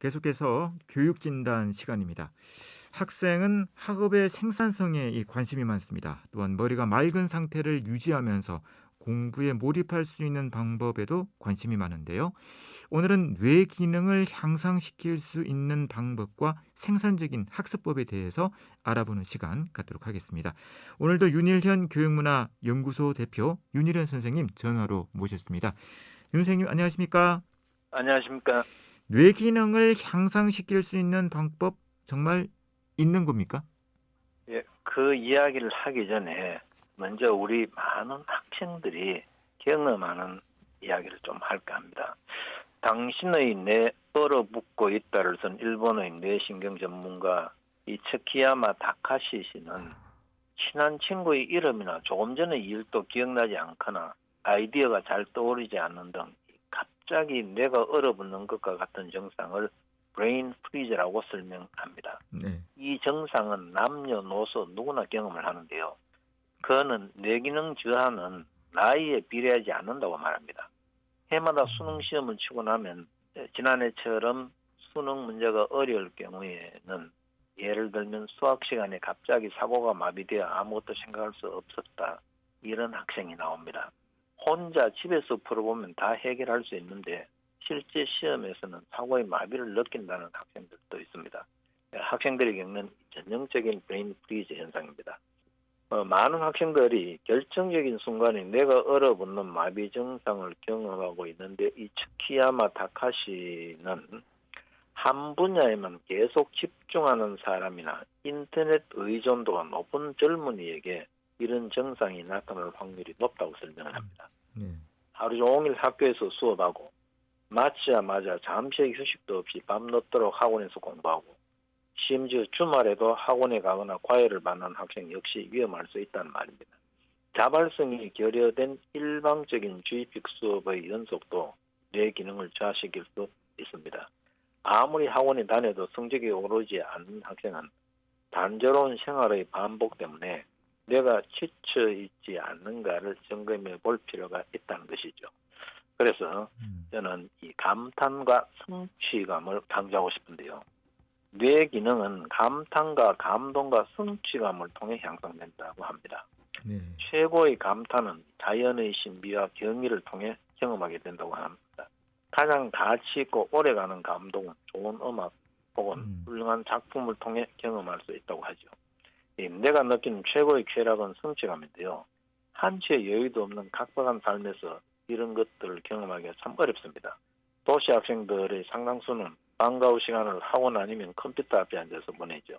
계속해서 교육진단 시간입니다. 학생은 학업의 생산성에 이 관심이 많습니다. 또한 머리가 맑은 상태를 유지하면서 공부에 몰입할 수 있는 방법에도 관심이 많은데요. 오늘은 뇌 기능을 향상시킬 수 있는 방법과 생산적인 학습법에 대해서 알아보는 시간 갖도록 하겠습니다. 오늘도 윤일현 교육문화연구소 대표 윤일현 선생님 전화로 모셨습니다. 윤 선생님 안녕하십니까? 안녕하십니까. 뇌 기능을 향상시킬 수 있는 방법 정말 있는 겁니까? 예, 그 이야기를 하기 전에 먼저 우리 많은 학생들이 경험하는 이야기를 좀 할까 합니다. 당신의 뇌 얼어붙고 있다를 쓴 일본의 뇌신경 전문가 이 츠키야마 다카시 씨는 친한 친구의 이름이나 조금 전의 일도 기억나지 않거나 아이디어가 잘 떠오르지 않는 등 갑자기 뇌가 얼어붙는 것과 같은 증상을 브레인 프리즈라고 설명합니다. 네. 이 증상은 남녀노소 누구나 경험을 하는데요. 그는 뇌기능 저하는 나이에 비례하지 않는다고 말합니다. 해마다 수능 시험을 치고 나면 지난해처럼 수능 문제가 어려울 경우에는 예를 들면 수학 시간에 갑자기 사고가 마비되어 아무것도 생각할 수 없었다. 이런 학생이 나옵니다. 혼자 집에서 풀어보면 다 해결할 수 있는데 실제 시험에서는 사고의 마비를 느낀다는 학생들도 있습니다. 학생들이 겪는 전형적인 브레인 프리즈 현상입니다. 많은 학생들이 결정적인 순간에 뇌가 얼어붙는 마비 증상을 경험하고 있는데 이 츠키야마 다카시는 한 분야에만 계속 집중하는 사람이나 인터넷 의존도가 높은 젊은이에게 이런 증상이 나타날 확률이 높다고 설명을 합니다. 네. 하루 종일 학교에서 수업하고 마치자마자 잠시의 휴식도 없이 밤늦도록 학원에서 공부하고 심지어 주말에도 학원에 가거나 과외를 받는 학생 역시 위험할 수 있다는 말입니다. 자발성이 결여된 일방적인 주입식 수업의 연속도 뇌 기능을 저하시킬 수 있습니다. 아무리 학원에 다녀도 성적이 오르지 않는 학생은 단조로운 생활의 반복 때문에 뇌가 지쳐 있지 않는가를 점검해 볼 필요가 있다는 것이죠. 그래서 저는 이 감탄과 성취감을 강조하고 싶은데요. 뇌 기능은 감탄과 감동과 성취감을 통해 향상된다고 합니다. 네. 최고의 감탄은 자연의 신비와 경이를 통해 경험하게 된다고 합니다. 가장 가치 있고 오래가는 감동은 좋은 음악 혹은 훌륭한 작품을 통해 경험할 수 있다고 하죠. 내가 느끼는 최고의 쾌락은 성취감인데요. 한치의 여유도 없는 각박한 삶에서 이런 것들을 경험하기가 참 어렵습니다. 도시 학생들의 상당수는 방과 후 시간을 학원 아니면 컴퓨터 앞에 앉아서 보내죠.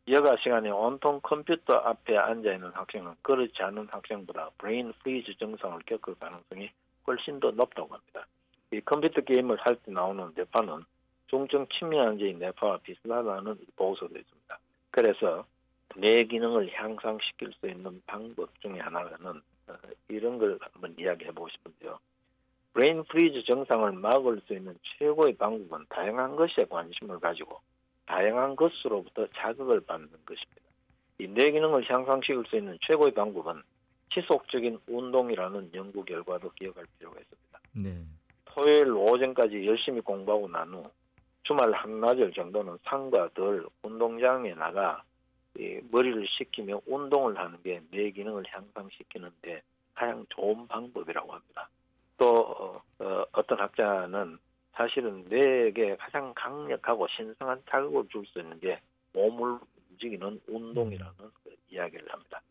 여가 시간에 온통 컴퓨터 앞에 앉아있는 학생은 그렇지 않은 학생보다 브레인 프리즈 증상을 겪을 가능성이 훨씬 더 높다고 합니다. 이 컴퓨터 게임을 할 때 나오는 뇌파는 중증 침미환자의 뇌파와 비슷하다는 보고서도 있습니다. 그래서 뇌 기능을 향상시킬 수 있는 방법 중에 하나는 이런 걸 한번 이야기해보고 싶은데요. 브레인 프리즈 증상을 막을 수 있는 최고의 방법은 다양한 것에 관심을 가지고 다양한 것으로부터 자극을 받는 것입니다. 이 뇌 기능을 향상시킬 수 있는 최고의 방법은 지속적인 운동이라는 연구 결과도 기억할 필요가 있습니다. 네. 토요일 오전까지 열심히 공부하고 난 후 주말 한나절 정도는 상과 덜 운동장에 나가 머리를 식히며 운동을 하는 게 뇌 기능을 향상시키는데 가장 좋은 방법이라고 합니다. 또 어떤 학자는 사실은 뇌에게 가장 강력하고 신성한 자극을 줄 수 있는 게 몸을 움직이는 운동이라는 그 이야기를 합니다.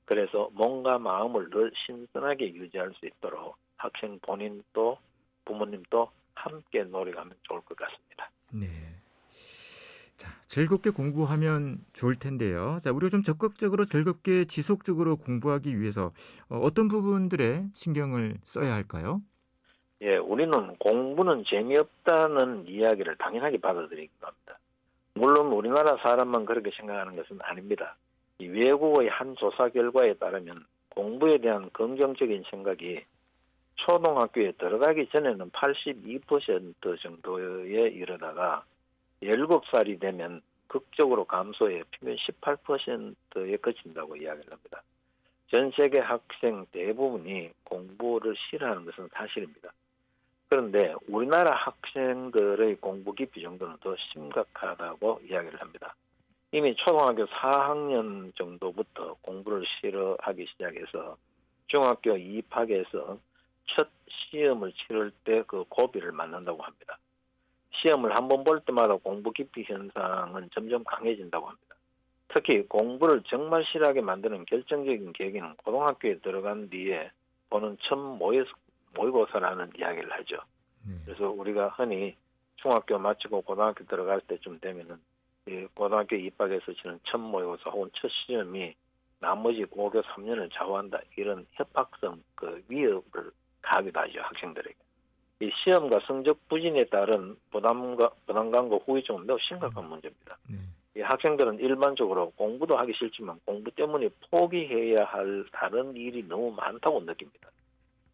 그래서 몸과 마음을 늘 신선하게 유지할 수 있도록 학생 본인도 부모님도 함께 노력하면 좋을 것 같습니다. 네. 자, 즐겁게 공부하면 좋을 텐데요. 자, 우리가 좀 적극적으로 즐겁게 지속적으로 공부하기 위해서 어떤 부분들에 신경을 써야 할까요? 예, 우리는 공부는 재미없다는 이야기를 당연하게 받아들이기도 합니다. 물론 우리나라 사람만 그렇게 생각하는 것은 아닙니다. 이 외국의 한 조사 결과에 따르면 공부에 대한 긍정적인 생각이 초등학교에 들어가기 전에는 82% 정도에 이르다가 17살이 되면 극적으로 감소해 평균 18%에 그친다고 이야기를 합니다. 전 세계 학생 대부분이 공부를 싫어하는 것은 사실입니다. 그런데 우리나라 학생들의 공부 깊이 정도는 더 심각하다고 이야기를 합니다. 이미 초등학교 4학년 정도부터 공부를 싫어하기 시작해서 중학교 입학해서 첫 시험을 치를 때 그 고비를 맞는다고 합니다. 시험을 한 번 볼 때마다 공부 깊이 현상은 점점 강해진다고 합니다. 특히 공부를 정말 싫어하게 만드는 결정적인 계기는 고등학교에 들어간 뒤에 보는 첫 모의고사라는 이야기를 하죠. 그래서 우리가 흔히 중학교 마치고 고등학교 들어갈 때쯤 되면은 이 고등학교 입학해서 치는 첫 모의고사 혹은 첫 시험이 나머지 고교 3년을 좌우한다, 이런 협박성 그 위협을 가하기도 하죠, 학생들에게. 이 시험과 성적 부진에 따른 부담감과 후유증은 매우 심각한 문제입니다. 이 학생들은 일반적으로 공부도 하기 싫지만 공부 때문에 포기해야 할 다른 일이 너무 많다고 느낍니다.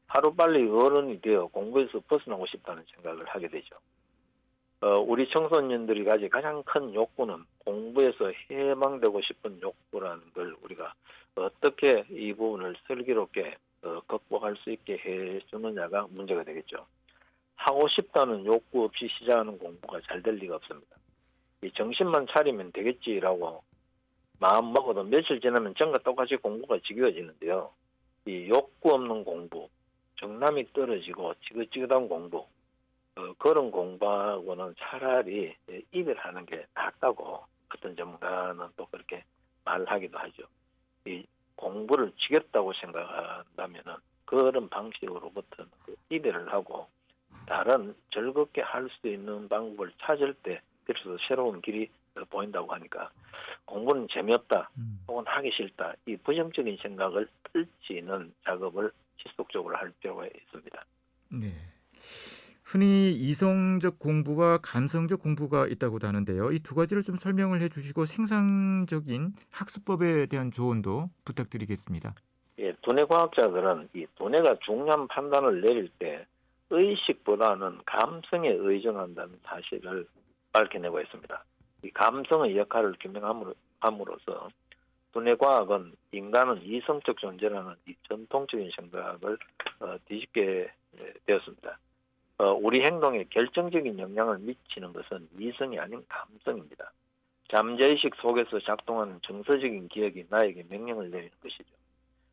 하루빨리 어른이 되어 공부에서 벗어나고 싶다는 생각을 하게 되죠. 우리 청소년들이 가진 가장 큰 욕구는 공부에서 해방되고 싶은 욕구라는 걸 우리가 어떻게 이 부분을 슬기롭게 극복할 수 있게 해주느냐가 문제가 되겠죠. 하고 싶다는 욕구 없이 시작하는 공부가 잘 될 리가 없습니다. 이 정신만 차리면 되겠지라고 마음 먹어도 며칠 지나면 전과 똑같이 공부가 지겨워지는데요. 이 욕구 없는 공부, 정남이 떨어지고 지긋지긋한 공부, 그런 공부하고는 차라리 이별하는 게 낫다고 어떤 전문가는 또 그렇게 말하기도 하죠. 이 공부를 지겹다고 생각한다면은 그런 방식으로부터 이별을 하고 다른 즐겁게 할 수 있는 방법을 찾을 때 그래서 새로운 길이 보인다고 하니까 공부는 재미없다 혹은 하기 싫다, 이 부정적인 생각을 떨치는 작업을 지속적으로 할 필요가 있습니다. 네. 흔히 이성적 공부와 감성적 공부가 있다고도 하는데요. 이 두 가지를 좀 설명을 해주시고 생산적인 학습법에 대한 조언도 부탁드리겠습니다. 예, 두뇌 과학자들은 이 두뇌가 중요한 판단을 내릴 때 의식보다는 감성에 의존한다는 사실을 밝혀내고 있습니다. 이 감성의 역할을 규명함으로써 두뇌 과학은 인간은 이성적 존재라는 이 전통적인 생각을 뒤집게 되었습니다. 우리 행동에 결정적인 영향을 미치는 것은 이성이 아닌 감성입니다. 잠재의식 속에서 작동하는 정서적인 기억이 나에게 명령을 내리는 것이죠.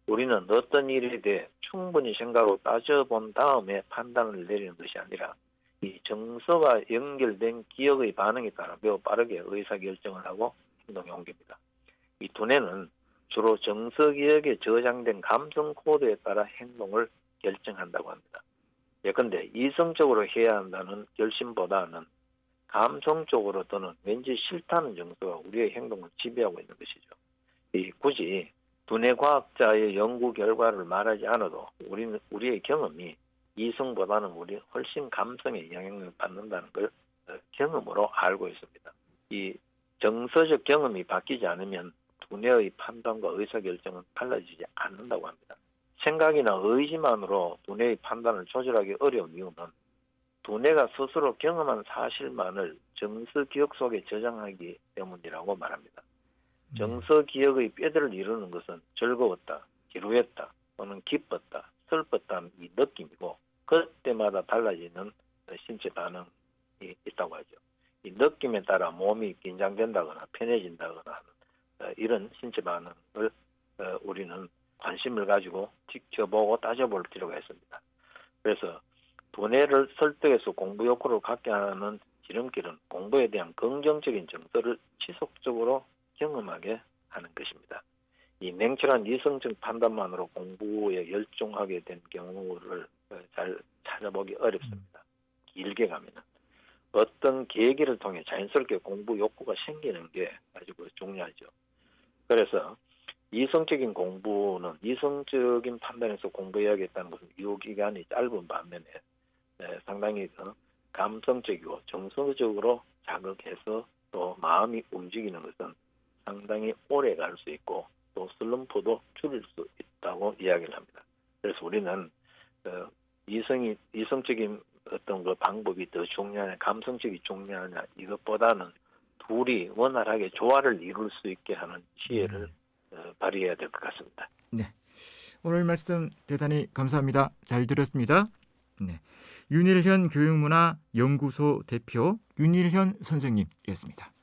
우리는 어떤 일에 대해 충분히 생각으로 따져본 다음에 판단을 내리는 것이 아니라 이 정서와 연결된 기억의 반응에 따라 매우 빠르게 의사결정을 하고 행동에 옮깁니다. 이 두뇌는 주로 정서 기억에 저장된 감성 코드에 따라 행동을 결정한다고 합니다. 예컨대 이성적으로 해야 한다는 결심보다는 감성적으로 또는 왠지 싫다는 정서가 우리의 행동을 지배하고 있는 것이죠. 굳이 두뇌 과학자의 연구 결과를 말하지 않아도 우리의 경험이 이성보다는 우리 훨씬 감성에 영향을 받는다는 걸 경험으로 알고 있습니다. 이 정서적 경험이 바뀌지 않으면 두뇌의 판단과 의사결정은 달라지지 않는다고 합니다. 생각이나 의지만으로 두뇌의 판단을 조절하기 어려운 이유는 두뇌가 스스로 경험한 사실만을 정서 기억 속에 저장하기 때문이라고 말합니다. 정서 기억의 뼈대를 이루는 것은 즐거웠다, 지루했다, 또는 기뻤다, 슬펐다는 이 느낌이고 그때마다 달라지는 신체 반응이 있다고 하죠. 이 느낌에 따라 몸이 긴장된다거나 편해진다거나 하는 이런 신체 반응을 우리는 관심을 가지고 지켜보고 따져볼 필요가 있습니다. 그래서 두뇌를 설득해서 공부 욕구를 갖게 하는 지름길은 공부에 대한 긍정적인 정서를 지속적으로 경험하게 하는 것입니다. 이 냉철한 이성적 판단만으로 공부에 열중하게 된 경우를 잘 찾아보기 어렵습니다. 길게 가면은 어떤 계기를 통해 자연스럽게 공부 욕구가 생기는 게 아주 중요하죠. 그래서 이성적인 공부는 이성적인 판단에서 공부해야겠다는 것은 유효기간이 짧은 반면에 상당히 감성적이고 정서적으로 자극해서 또 마음이 움직이는 것은 상당히 오래 갈 수 있고 또 슬럼프도 줄일 수 있다고 이야기를 합니다. 그래서 우리는 이성적인 어떤 그 방법이 더 중요하냐, 감성적이 중요하냐, 이것보다는 둘이 원활하게 조화를 이룰 수 있게 하는 지혜를 발휘해야 될 것 같습니다. 네, 오늘 말씀 대단히 감사합니다. 잘 들었습니다. 네, 윤일현 교육문화 연구소 대표 윤일현 선생님이었습니다.